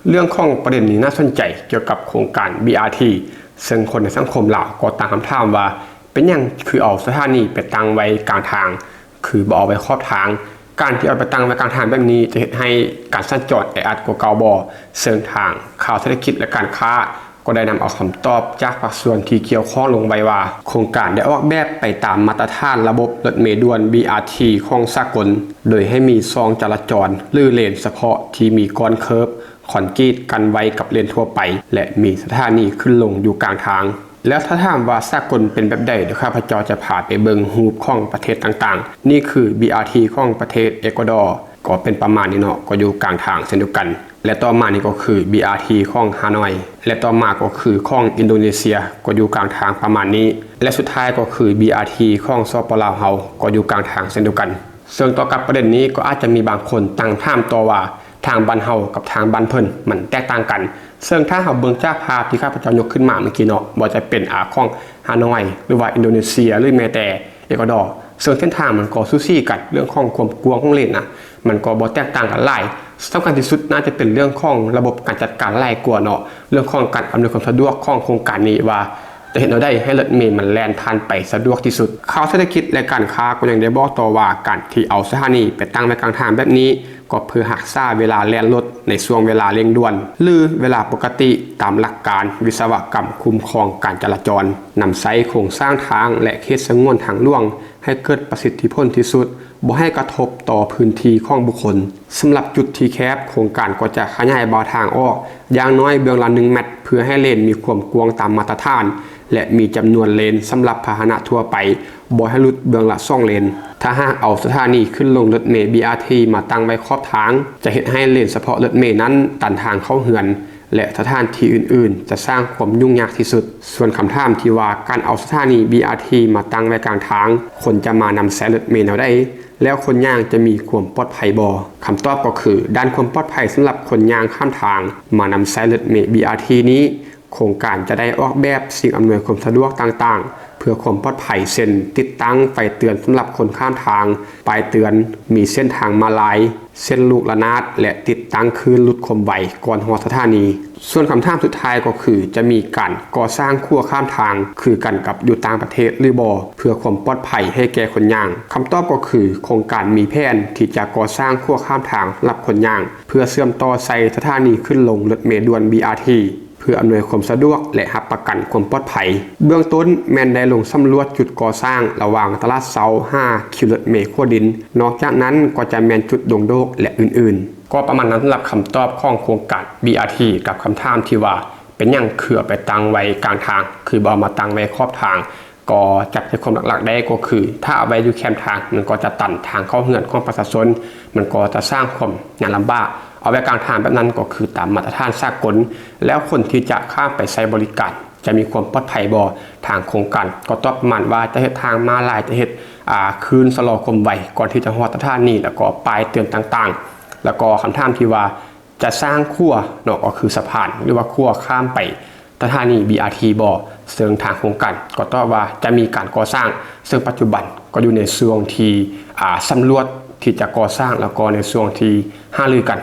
เรื่องของประเด็นนี้น่าสนใจเกี่ยวกับโครงการ BRT ซึ่งคนในสังคมลาวก็ตั้งคำถามว่าเป็นยังคือเอาสถานีไปตั้งไว้กลางทางคือบ่เอาไว้ขอบทางการที่เอาไปตั้งไว้กลางทางแบบนี้จะเห็นให้การสัญจรแออัดกว่าเก่าบ่เชิงทางข่าวเศรษฐกิจและการค้าก็ได้นำเอาคำตอบจากภาคส่วนที่เกี่ยวข้องลงไว้ว่าโครงการได้ออกแบบไปตามมาตรฐานระบบรถเมล์ด่วน BRT ของสากลโดยให้มีซองจราจรหรือเลนเฉพาะที่มีก้อนเคิร์ฟคอนกรีตกันไว้กับเลนทั่วไปและมีสถานีขึ้นลงอยู่กลางทางแล้วถ้าถามว่าสากลเป็นแบบใดเดี๋ยวข้าพเจ้าจะพาไปเบิงรูปของประเทศต่างๆนี่คือ BRT ของประเทศเอกวาดอร์ก็เป็นประมาณนี้เนาะก็อยู่กลางทางเช่นเดียวกันและต่อมานี่ก็คือ BRT ของฮานอยและต่อมาก็คือของอินโดนีเซียก็อยู่กลางทางประมาณนี้และสุดท้ายก็คือ BRT ของสปป.ลาวเฮาก็อยู่กลางทางเช่นเดียวกันซึ่งต่อกับประเด็นนี้ก็อาจจะมีบางคนตั้งถามต่อว่าทางบ้านเฮากับทางบ้านเพิ่นมันแตกต่างกันซึ่งถ้าเฮาเบิ่งจากภาพที่ข้าพเจ้ายกขึ้นมาเมื่อกี้เนาะบ่จะเป็นของฮานอยหรือว่าอินโดนีเซียหรือแม้แต่เอกวาดอร์ซึ่งเส้นทางมันก็ซูซี่กันเรื่องของความกว้างของเลนนะมันก็บ่แตกต่างกันหลายสำคัญที่สุดน่าจะเป็นเรื่องของระบบการจัดการหลายกว่าเนาะเรื่องของการอำนวยความสะดวกของโครงการนี้ว่าจะเห็นเอาได้ให้รถเมล์มันแล่นผ่านไปสะดวกที่สุดข่าวเศรษฐกิจและการค้าก็ยังได้บอกต่อว่าการที่เอาสถานีไปตั้งไว้กลางทางแบบนี้ก็เพื่อหักษาเวลาแล่นรถในช่วงเวลาเร่งด่วนหรือเวลาปกติตามหลักการวิศวกรรมคุ้มครองการจราจรนำใช้โครงสร้างทางและเขตสงวนทางหลวงให้เกิดประสิทธิผลที่สุดบ่ให้กระทบต่อพื้นที่ของบุคคลสำหรับจุดที่แคบโครงการก็จะขยายบ่อทางออกอย่างน้อยเบื้องละ1 เมตรเพื่อให้เลนมีความกว้างตามมาตรฐานและมีจำนวนเลนสำหรับพาหนะทั่วไปบ่ให้หลุดเบื้องละ2 เลนถ้าหากเอาสถานีขึ้นลงรถเมล์ BRT มาตั้งไว้ขอบทางจะเห็นให้เลนเฉพาะรถเมล์นั้นตันทางเข้าเหือนและสถานที่อื่นๆจะสร้างความยุ่งยากที่สุดส่วนคำถามที่ว่าการเอาสถานี BRT มาตั้งไว้กลางทางคนจะมานำใช้รถเมล์เอาได้แล้วคนย่างจะมีความปลอดภัยบ่คำตอบก็คือด้านความปลอดภัยสำหรับคนย่างข้ามทางมานำใช้รถเมล์ BRT นี้โครงการจะได้ออกแบบสิ่งอำนวยความสะดวกต่างๆเพื่อความปลอดภัยเช่นติดตั้งไฟเตือนสำหรับคนข้ามทางป้ายเตือนมีเส้นทางมาลายเส้นลูกระนาดและติดตั้งคลื่นลดความไวก่อนฮอดสถานีส่วนคำถามสุดท้ายก็คือจะมีการก่อสร้างขั้วข้ามทางคือกันกับอยู่ต่างประเทศหรือบ่เพื่อความปลอดภัยให้แก่คนย่างคำตอบก็คือโครงการมีแผนที่จะก่อสร้างขั้วข้ามทางสำหรับคนย่างเพื่อเชื่อมต่อใส่สถานีขึ้นลงรถเมล์ด่วน BRTเพื่ออำนวยความสะดวกและรับประกันความปลอดภัยเบื้องต้นแมนได้ลงสำรวจจุดก่อสร้างระหว่างตลาดเสา5คิวรถเมล์ขั้วดินนอกจากนั้นก็จะแมนจุดดงโดกและอื่นๆก็ประมาณนั้นสำหรับคำตอบของโครงการ BRT กับคำถามที่ว่าเป็นยังเขื่อไปตั้งไว้กลางทางคือบ่เอามาตั้งไว้ขอบทางก็จับใจความหลักๆได้ก็คือถ้าเอาไว้อยู่แคมทางมันก็จะตันทางเข้าเหือนของประชาชนมันก็จะสร้างความยากลำบากเอาไว้กลางทางแบบนั้นก็คือตามมาตรฐานสากลแล้วคนที่จะข้ามไปใช้บริการจะมีความปลอดภัยบ่ทางโครงการก็ต้องประมาณว่าจะเฮ็ดทางมาลายจะเฮ็ดคืนชะลอความไวก่อนที่จะฮอดสถานีแล้วก็ป้ายเตือนต่างๆแล้วก็คำถามที่ว่าจะสร้างขั้วเนาะก็คือสะพานหรือว่าขั้วข้ามไปสถานี BRT บ่ซึ่งทางโครงการก็ต้องว่าจะมีการก่อสร้างซึ่งปัจจุบันก็อยู่ในช่วงที่สำรวจที่จะก่อสร้างแล้วก็ในช่วงที่หารือกัน